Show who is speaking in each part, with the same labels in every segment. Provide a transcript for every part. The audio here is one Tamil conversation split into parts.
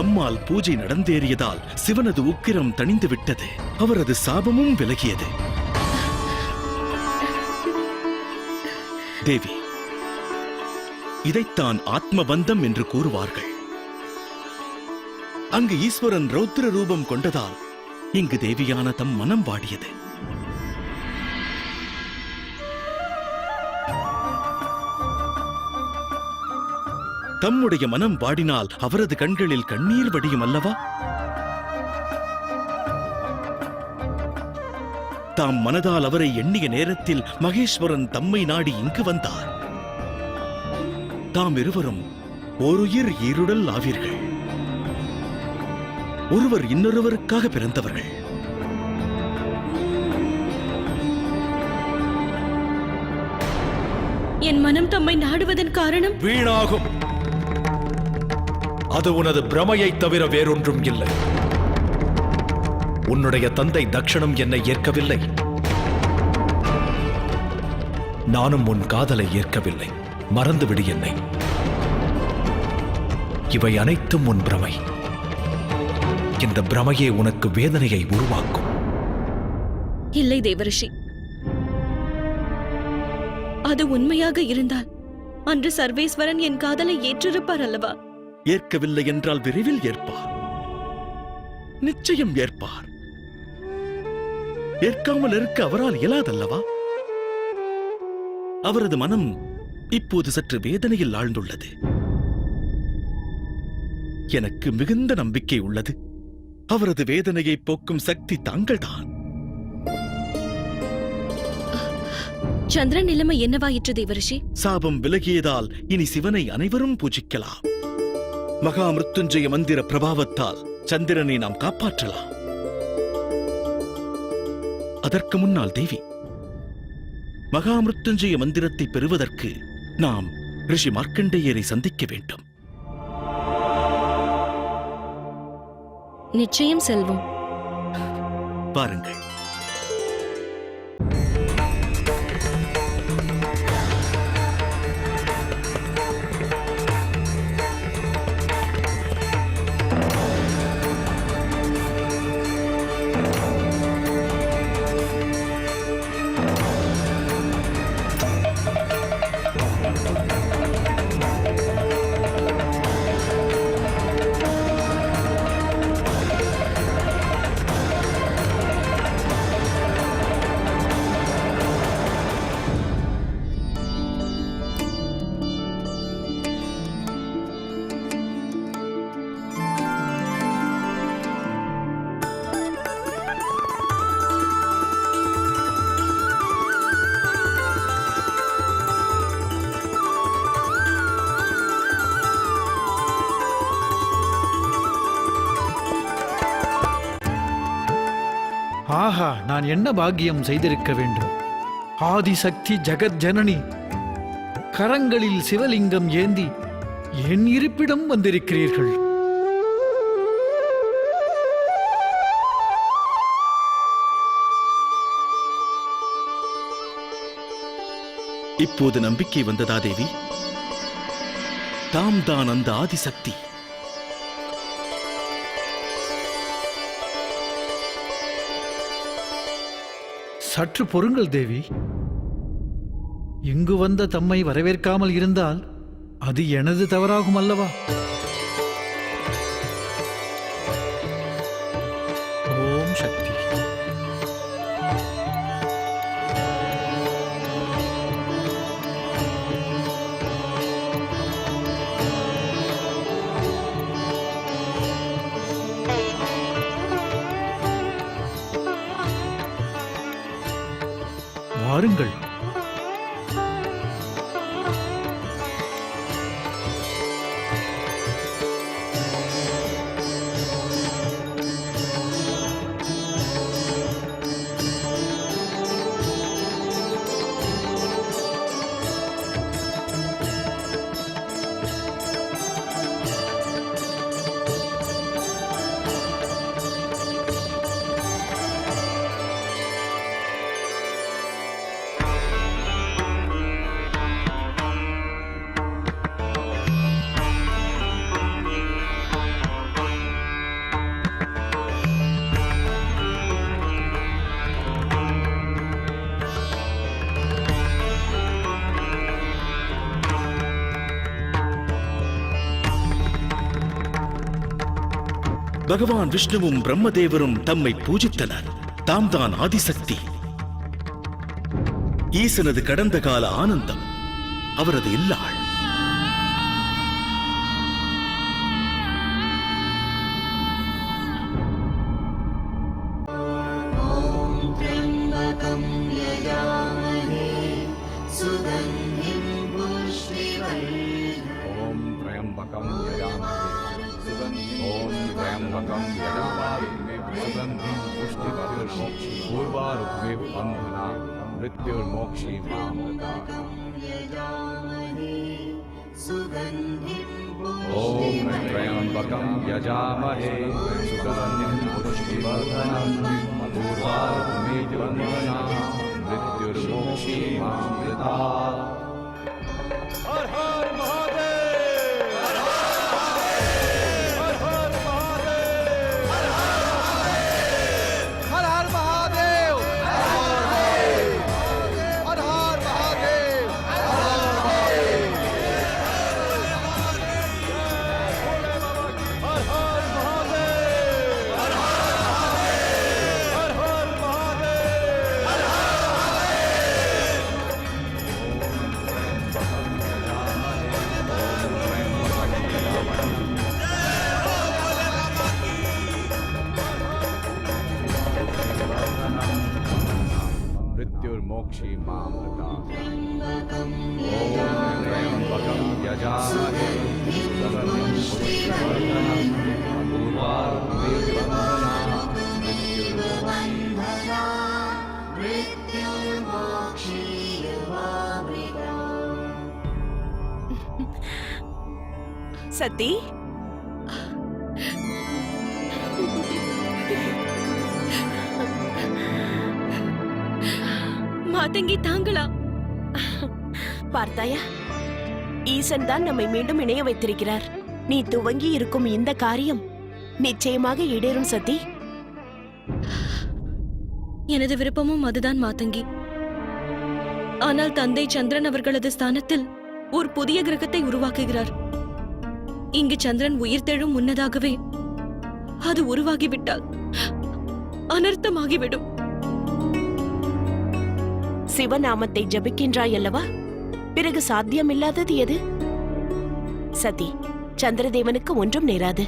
Speaker 1: தம்மால் பூஜை நடந்தேறியதால் சிவனது உக்கிரம் தணிந்து விட்டது. அவரது சாபமும் விலகியது. தேவி, இதைத்தான் ஆத்மபந்தம் என்று கூறுவார்கள். அங்கு ஈஸ்வரன் ரௌத்ர ரூபம் கொண்டதால் இங்கு தேவியான தம் மனம் வாடியது. தம்முடைய மனம் வாடினால் அவரது கண்களில் கண்ணீர் வடியும் அல்லவா? தாம் மனதால் அவரை எண்ணிய நேரத்தில் மகேஸ்வரன் தம்மை நாடி இங்கு வந்தார். தாம் இருவரும் ஓருயிர் ஈருடல் ஆவீர்கள். ஒருவர் இன்னொருவருக்காக பிறந்தவர்கள்.
Speaker 2: என் மனம் தம்மை நாடுவதன் காரணம்
Speaker 3: வீணாகும். அது உனது பிரமையை தவிர வேறொன்றும் இல்லை. உன்னுடைய தந்தை தக்ஷனும் என்னை ஏற்கவில்லை. நானும் உன் காதலை ஏற்கவில்லை. மறந்துவிடு என்னை. இவை அனைத்தும் உன் பிரமை. இந்த பிரமையே உனக்கு வேதனையை உருவாக்கும்.
Speaker 2: இல்லை தேவரிஷி, அது உண்மையாக இருந்தால் அன்று சர்வேஸ்வரன் என் காதலை ஏற்றிருப்பார் அல்லவா?
Speaker 1: ஏற்கவில்லை என்றால் விரைவில் ஏற்பார். நிச்சயம் ஏற்பார். ஏற்காமல் இருக்க அவரால் இயலாதல்லவா? அவரது மனம் இப்போது சற்று வேதனையில் ஆழ்ந்துள்ளது. எனக்கு மிகுந்த நம்பிக்கை உள்ளது. அவரது வேதனையை போக்கும் சக்தி தாங்கள்தான்.
Speaker 2: சந்திரன் நிலைமை என்னவாயிற்று தேவரிஷி?
Speaker 1: சாபம் விலகியதால் இனி சிவனை அனைவரும் பூஜிக்கலாம். மகா மிருத்யுஞ்சய மந்திர பிரபாவத்தால் சந்திரனை நாம் காப்பாற்றலாம். அதற்கு முன்னால் தேவி, மகா மிருத்யுஞ்சய மந்திரத்தை பெறுவதற்கு நாம் ரிஷி மார்க்கண்டேயரை சந்திக்க வேண்டும்.
Speaker 2: நிச்சயம் செல்வோம்.
Speaker 1: பாருங்கள்,
Speaker 4: ஆஹா, நான் என்ன பாக்கியம் செய்திருக்க வேண்டும். ஆதிசக்தி ஜெகத் ஜனனி கரங்களில் சிவலிங்கம் ஏந்தி என் இருப்பிடம் வந்திருக்கிறீர்கள்.
Speaker 1: இப்போது நம்பிக்கை வந்ததா தேவி? தாம் தான் அந்த ஆதிசக்தி.
Speaker 4: சற்று பொறுங்கள் தேவி. இங்கு வந்த தம்மை வரவேற்காமல் இருந்தால் அது எனது தவறாகும் அல்லவா? ஓம் சக்தி. வாருங்கள்.
Speaker 1: பகவான் விஷ்ணுவும் பிரம்மதேவரும் தம்மை பூஜித்தனர். தாம்தான் ஆதிசக்தி. ஈசனது கடந்த கால ஆனந்தம் அவரது இல்லாள்.
Speaker 5: ओम त्र्यंबकं यजामहे सुगंधिं पुष्टिवर्धनं पूर्वारुकमेव बन्धनात् मृत्युर्मोक्षीमामृतात्। हर हर महादेव, हर हर महादेव, हर हर महादेव, हर हर महादेव, हर हर महादेव, हर मृत्युर्मोक्षी मामृतात्। ओम त्र्यंबकं यजामहे सुगंधिं पुष्टिवर्धनं पूर्वारुकमेव बन्धनात्
Speaker 6: சத்தி,
Speaker 2: மாதங்கி தாங்களா?
Speaker 6: பார்த்தாயா, ஈசன் தான் நம்மை மீண்டும் இணைய வைத்திருக்கிறார். நீ துவங்கி இருக்கும் இந்த காரியம் நிச்சயமாக ஈடேறும் சத்தி.
Speaker 2: எனது விருப்பமும் அதுதான் மாதங்கி. ஆனால் தந்தை சந்திரன் அவர்களது ஸ்தானத்தில் ஒரு புதிய கிரகத்தை உருவாக்குகிறார். இங்கு சந்திரன் உயிர் தெழும் முன்னதாகவே அது உருவாகிவிட்டால் அனர்த்தமாகிவிடும்.
Speaker 6: சிவநாமத்தை ஜபிக்கின்றாய் அல்லவா? பிறகு சாத்தியமில்லாதது எது? சதி, சந்திரதேவனுக்கு ஒன்றும் நேராது.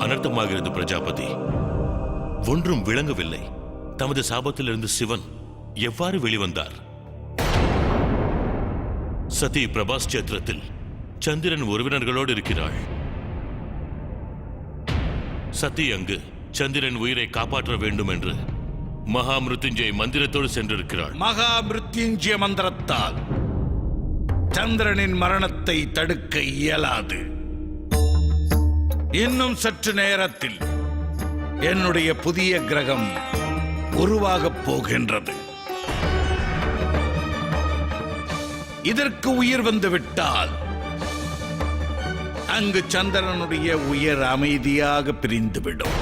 Speaker 7: அனர்த்தமாகிறது பிரஜாபதி. ஒன்றும் விளங்கவில்லை. தமது சாபத்திலிருந்து சிவன் எவ்வாறு வெளிவந்தார்? சதி பிரபாஸ் சேத்திரத்தில் சந்திரன் உறவினர்களோடு இருக்கிறாள். சதி அங்கு சந்திரன் உயிரை காப்பாற்ற வேண்டும் என்று மகா மிருத்யுஞ்சய மந்திரத்தோடு சென்றிருக்கிறாள்.
Speaker 1: மகா மிருத்யுஞ்சய மந்திரத்தால் சந்திரனின் மரணத்தை தடுக்க இயலாது. இன்னும் சற்று நேரத்தில் என்னுடைய புதிய கிரகம் உருவாகப் போகின்றது. இதற்கு உயிர் வந்துவிட்டால் அங்கு சந்திரனுடைய உயிர் அமைதியாக பிரிந்துவிடும்.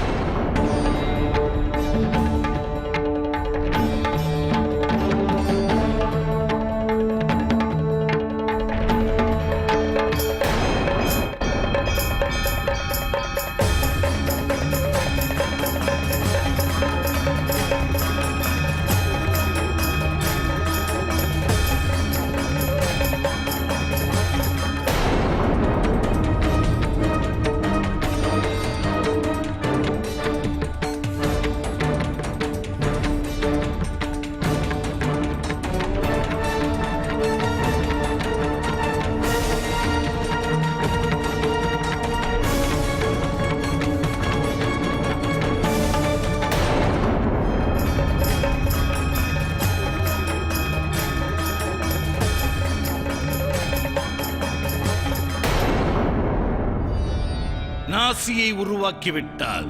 Speaker 1: ராசியை உருவாக்கிவிட்டால்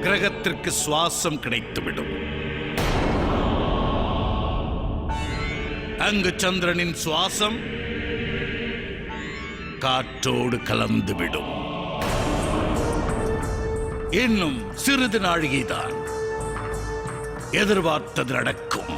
Speaker 1: கிரகத்திற்கு சுவாசம் கிடைத்துவிடும். அங்கு சந்திரனின் சுவாசம் காற்றோடு கலந்துவிடும். இன்னும் சிறிது நாழிகைதான், எதிர்பார்த்தது நடக்கும்.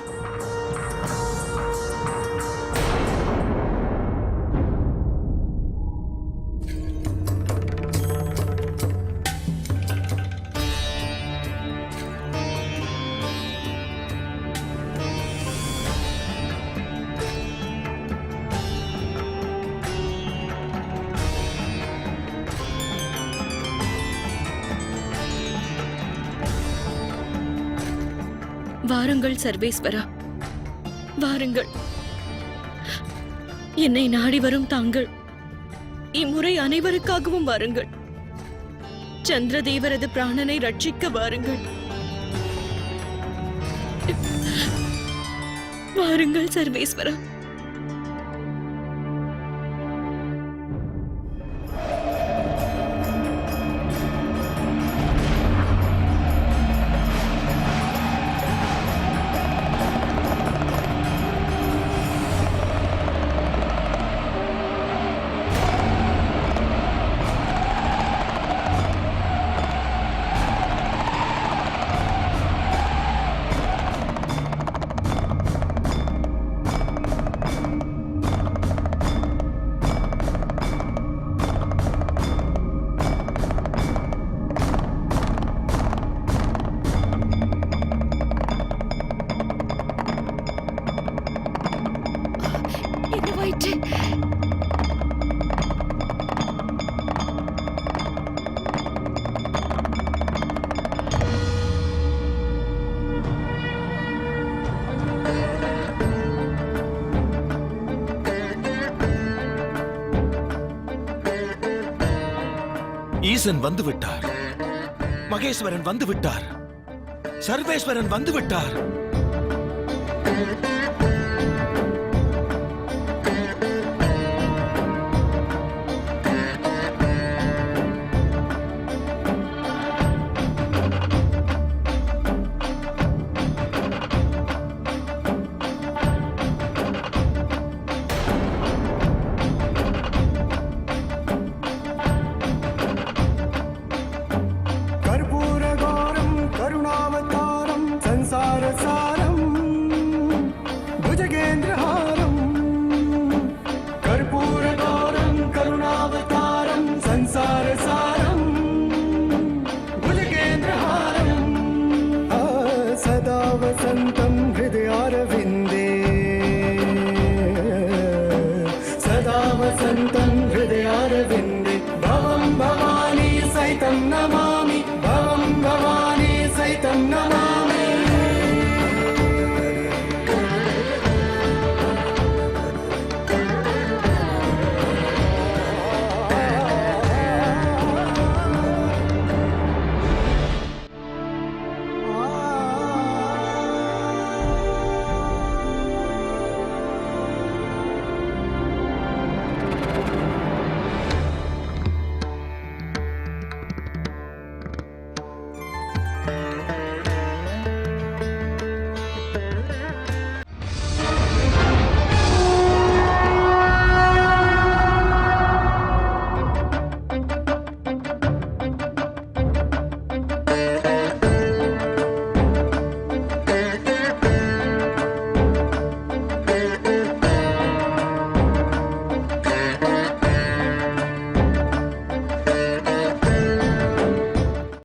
Speaker 2: வாருங்கள் சர்வேஸ்வரா, வாருங்கள். என்னை நாடி வரும் தாங்கள் இம்முறை அனைவருக்காகவும் வாருங்கள். சந்திரதேவரது பிராணனை ரட்சிக்க வாருங்கள். வாருங்கள் சர்வேஸ்வரா.
Speaker 3: ஈசன் வந்து விட்டார், மகேஸ்வரன் வந்து விட்டார், சர்வேஸ்வரன் வந்து விட்டார்.